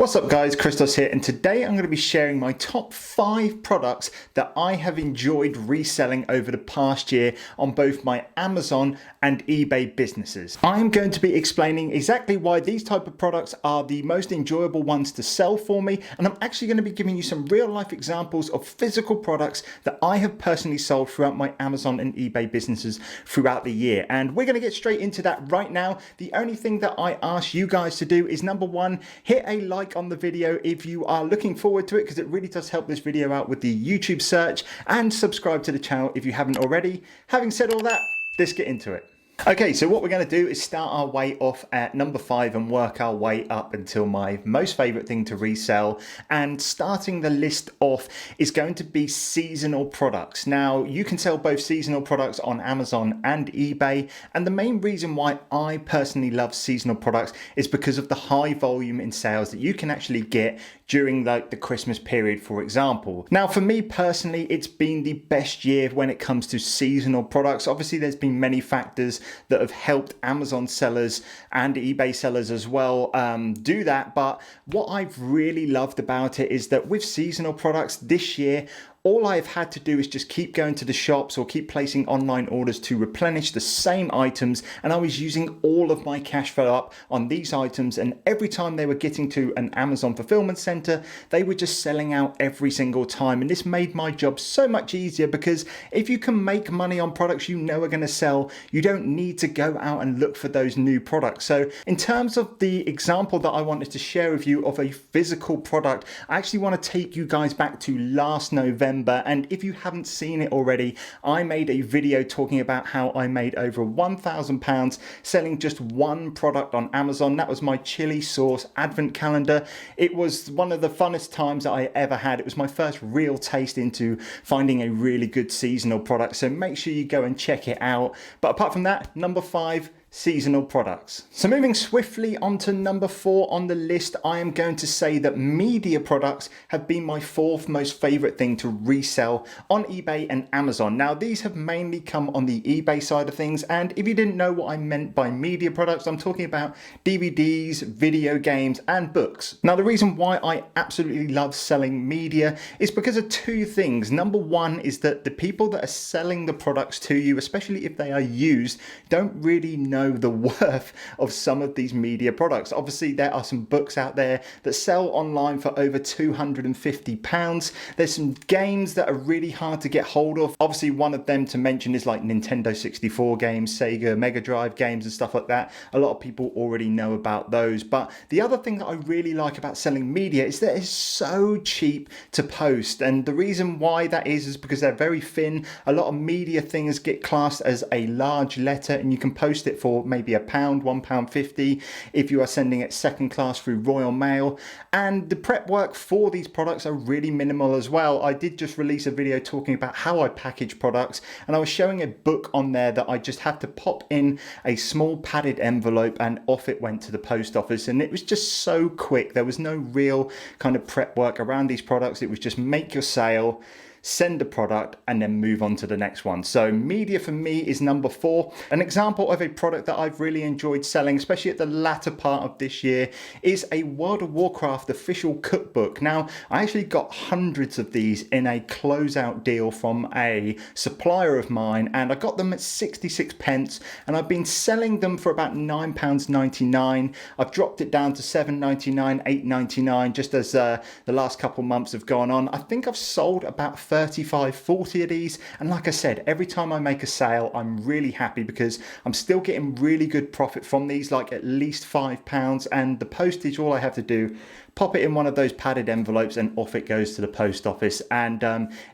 What's up guys, Christos here, and today I'm going to be sharing my top 5 products that I have enjoyed reselling over the past year on both my Amazon and eBay businesses. I'm going to be explaining exactly why these type of products are the most enjoyable ones to sell for me, and I'm actually going to be giving you some real life examples of physical products that I have personally sold throughout my Amazon and eBay businesses throughout the year. And we're going to get straight into that right now. The only thing that I ask you guys to do is number 1, hit a like on the video if you are looking forward to it, because it really does help this video out with the YouTube search, and subscribe to the channel if you haven't already. Having said all that, let's get into it. Okay, so what we're going to do is start our way off at number 5 and work our way up until my most favorite thing to resell. And starting the list off is going to be seasonal products. Now, you can sell both seasonal products on Amazon and eBay. And the main reason why I personally love seasonal products is because of the high volume in sales that you can actually get during the Christmas period, for example. Now, for me personally, it's been the best year when it comes to seasonal products. Obviously, there's been many factors that have helped Amazon sellers and eBay sellers as well do that. But what I've really loved about it is that with seasonal products this year, all I've had to do is just keep going to the shops or keep placing online orders to replenish the same items, and I was using all of my cash flow up on these items, and every time they were getting to an Amazon fulfillment center, they were just selling out every single time. And this made my job so much easier, because if you can make money on products you know are going to sell, you don't need to go out and look for those new products. So in terms of the example that I wanted to share with you of a physical product, I actually want to take you guys back to last November. And if you haven't seen it already, I made a video talking about how I made over £1,000 selling just one product on Amazon. That was my chili sauce advent calendar. It was one of the funnest times that I ever had. It was my first real taste into finding a really good seasonal product. So make sure you go and check it out. But apart from that, number 5, seasonal products. So moving swiftly on to number 4 on the list, I am going to say that media products have been my 4th most favorite thing to resell on eBay and Amazon. Now, these have mainly come on the eBay side of things, and if you didn't know what I meant by media products, I'm talking about DVDs, video games, and books. Now, the reason why I absolutely love selling media is because of 2 things. Number 1 is that the people that are selling the products to you, especially if they are used, don't really know the worth of some of these media products. Obviously, there are some books out there that sell online for over £250. There's some games that are really hard to get hold of. Obviously, one of them to mention is like Nintendo 64 games, Sega Mega Drive games and stuff like that. A lot of people already know about those. But the other thing that I really like about selling media is that it's so cheap to post. And the reason why that is because they're very thin. A lot of media things get classed as a large letter, and you can post it for maybe £1, £1.50 if you are sending it second class through Royal Mail. And the prep work for these products are really minimal as well. I did just release a video talking about how I package products, and I was showing a book on there that I just had to pop in a small padded envelope and off it went to the post office, and it was just so quick. There was no real kind of prep work around these products. It was just make your sale, send a product, and then move on to the next one. So media for me is number 4. An example of a product that I've really enjoyed selling, especially at the latter part of this year, is a World of Warcraft official cookbook. Now, I actually got hundreds of these in a closeout deal from a supplier of mine, and I got them at 66 pence, and I've been selling them for about £9.99. I've dropped it down to £7.99, £8.99 just as the last couple months have gone on. I think I've sold about 35, 40 of these, and like I said, every time I make a sale, I'm really happy because I'm still getting really good profit from these, like at least £5, and the postage, all I have to do, pop it in one of those padded envelopes and off it goes to the post office. And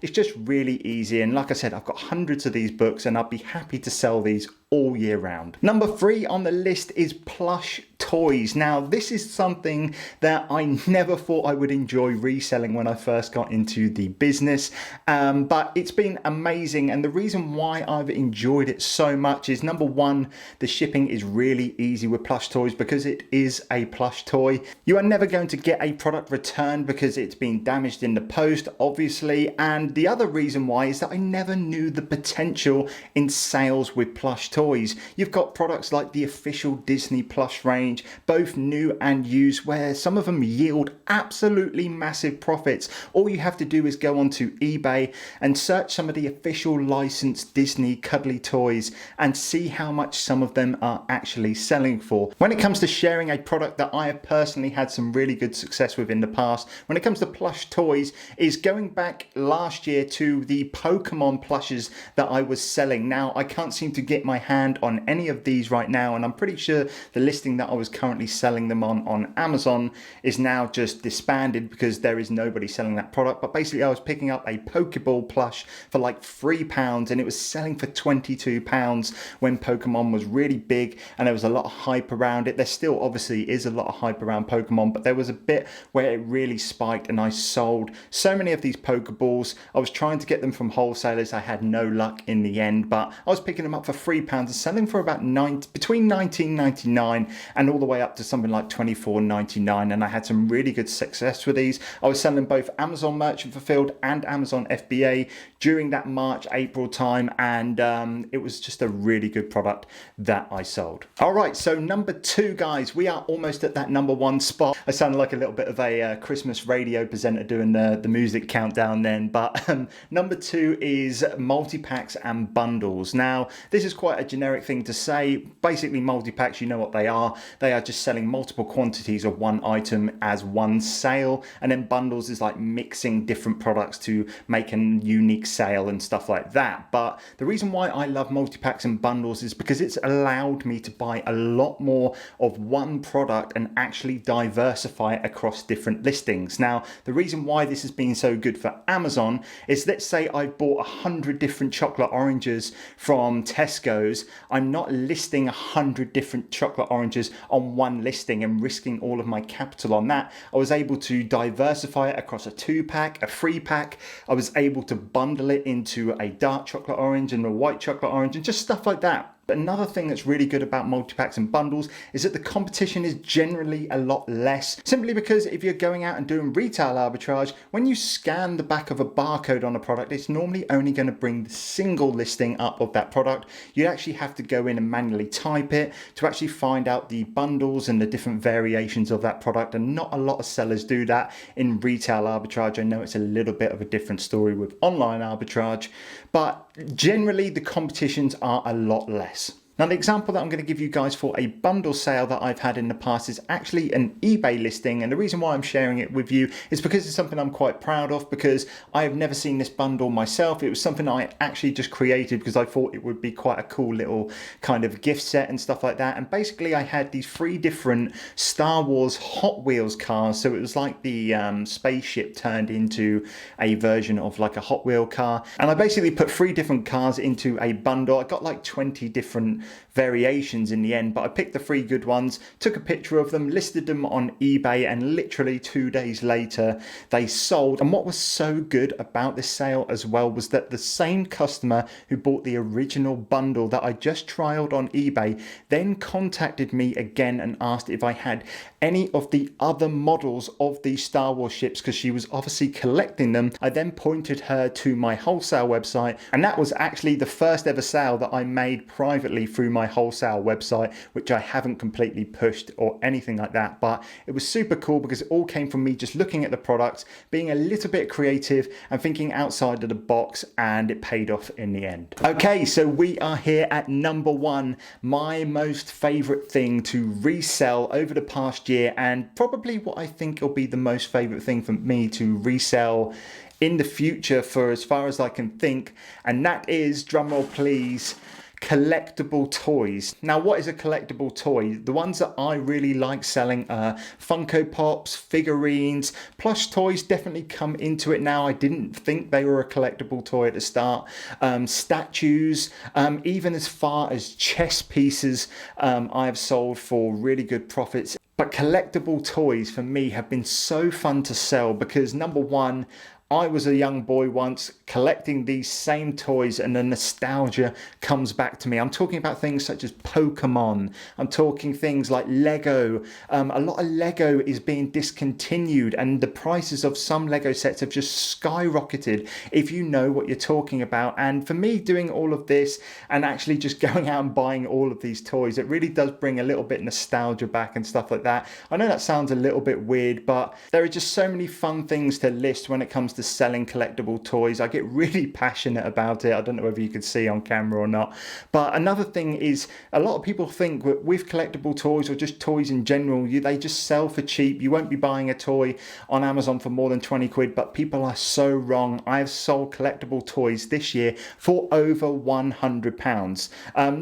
it's just really easy. And like I said, I've got hundreds of these books, and I'd be happy to sell these all year round. Number 3 on the list is plush toys. Now, this is something that I never thought I would enjoy reselling when I first got into the business, but it's been amazing. And the reason why I've enjoyed it so much is, number 1, the shipping is really easy with plush toys because it is a plush toy. You are never going to get a product returned because it's been damaged in the post, obviously. And the other reason why is that I never knew the potential in sales with plush toys. toys. You've got products like the official Disney Plush range, both new and used, where some of them yield absolutely massive profits. All you have to do is go onto eBay and search some of the official licensed Disney cuddly toys and see how much some of them are actually selling for. When it comes to sharing a product that I have personally had some really good success with in the past, when it comes to plush toys, is going back last year to the Pokemon plushes that I was selling. Now, I can't seem to get my hand on any of these right now, and I'm pretty sure the listing that I was currently selling them on Amazon is now just disbanded because there is nobody selling that product. But basically, I was picking up a Pokeball plush for like £3 and it was selling for £22 when Pokemon was really big and there was a lot of hype around it. There still obviously is a lot of hype around Pokemon, but there was a bit where it really spiked and I sold so many of these Pokeballs. I was trying to get them from wholesalers. I had no luck in the end, but I was picking them up for £3 and selling for about between $19.99 and all the way up to something like $24.99, and I had some really good success with these. I was selling both Amazon Merchant Fulfilled and Amazon FBA during that March-April time, and it was just a really good product that I sold. All right, so number 2, guys, we are almost at that number 1 spot. I sounded like a little bit of a Christmas radio presenter doing the music countdown then, but number 2 is multi-packs and bundles. Now, this is quite a generic thing to say. Basically, multi-packs, you know what they are. They are just selling multiple quantities of one item as one sale, and then bundles is like mixing different products to make a unique sale and stuff like that. But the reason why I love multi-packs and bundles is because it's allowed me to buy a lot more of one product and actually diversify it across different listings. Now, the reason why this has been so good for Amazon is, let's say I bought 100 different chocolate oranges from Tesco's. I'm not listing 100 different chocolate oranges on one listing and risking all of my capital on that. I was able to diversify it across a 2-pack, a 3-pack. I was able to bundle it into a dark chocolate orange and a white chocolate orange and just stuff like that. But another thing that's really good about multi-packs and bundles is that the competition is generally a lot less, simply because if you're going out and doing retail arbitrage, when you scan the back of a barcode on a product, it's normally only going to bring the single listing up of that product. You actually have to go in and manually type it to actually find out the bundles and the different variations of that product, and not a lot of sellers do that in retail arbitrage. I know it's a little bit of a different story with online arbitrage, but generally the competitions are a lot less. Now, the example that I'm going to give you guys for a bundle sale that I've had in the past is actually an eBay listing, and the reason why I'm sharing it with you is because it's something I'm quite proud of, because I have never seen this bundle myself. It was something I actually just created because I thought it would be quite a cool little kind of gift set and stuff like that. And basically I had these 3 different Star Wars Hot Wheels cars, so it was like the spaceship turned into a version of like a Hot Wheel car, and I basically put 3 different cars into a bundle. I got like 20 different variations in the end, but I picked the 3 good ones, took a picture of them, listed them on eBay, and literally 2 days later they sold. And what was so good about this sale as well was that the same customer who bought the original bundle that I just trialed on eBay then contacted me again and asked if I had any of the other models of these Star Wars ships, because she was obviously collecting them. I then pointed her to my wholesale website, and that was actually the first ever sale that I made privately through my wholesale website, which I haven't completely pushed or anything like that. But it was super cool because it all came from me just looking at the products, being a little bit creative and thinking outside of the box, and it paid off in the end. Okay, so we are here at number 1, my most favorite thing to resell over the past year, and probably what I think will be the most favorite thing for me to resell in the future for as far as I can think, and that is, drumroll please, collectible toys. Now, what is a collectible toy? The ones that I really like selling are Funko Pops, figurines, plush toys definitely come into it now. I didn't think they were a collectible toy at the start. Statues, even as far as chess pieces, I have sold for really good profits. But collectible toys for me have been so fun to sell because, number 1, I was a young boy once collecting these same toys, and the nostalgia comes back to me. I'm talking about things such as Pokemon. I'm talking things like Lego. A lot of Lego is being discontinued, and the prices of some Lego sets have just skyrocketed, if you know what you're talking about. And for me, doing all of this and actually just going out and buying all of these toys, it really does bring a little bit nostalgia back and stuff like that. I know that sounds a little bit weird, but there are just so many fun things to list when it comes to selling collectible toys. I get really passionate about it. I don't know whether you could see on camera or not. But another thing is, a lot of people think with collectible toys, or just toys in general, they just sell for cheap. You won't be buying a toy on Amazon for more than 20 quid, but people are so wrong. I've sold collectible toys this year for over £100.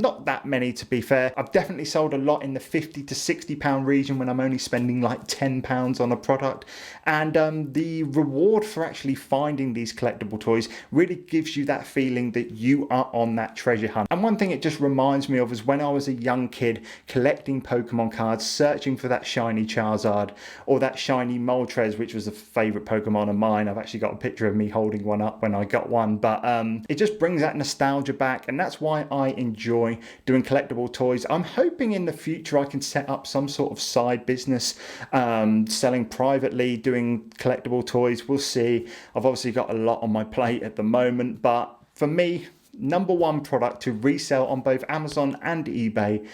Not that many, to be fair. I've definitely sold a lot in the £50 to £60 region when I'm only spending like £10 on a product. And the reward for actually finding these collectible toys really gives you that feeling that you are on that treasure hunt. And one thing it just reminds me of is when I was a young kid collecting Pokemon cards, searching for that shiny Charizard or that shiny Moltres, which was a favorite Pokemon of mine. I've actually got a picture of me holding one up when I got one, but it just brings that nostalgia back, and that's why I enjoy doing collectible toys. I'm hoping in the future I can set up some sort of side business, selling privately, doing collectible toys. We'll see. I've obviously got a lot on my plate at the moment, but for me, number one product to resell on both Amazon and eBay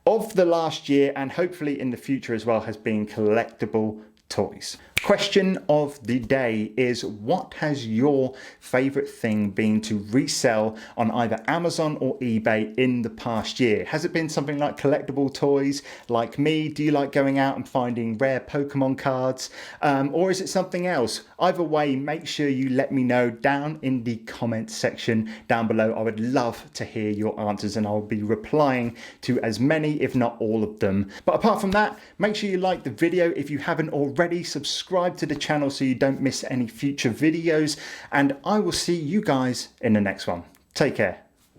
of the last year, and hopefully in the future as well, has been collectible toys. Question of the day is, what has your favorite thing been to resell on either Amazon or eBay in the past year? Has it been something like collectible toys like me? Do you like going out and finding rare Pokemon cards? Or is it something else? Either way, make sure you let me know down in the comments section down below. I would love to hear your answers, and I'll be replying to as many, if not all of them. But apart from that, make sure you like the video. If you haven't already, subscribe to the channel so you don't miss any future videos, and I will see you guys in the next one. Take care.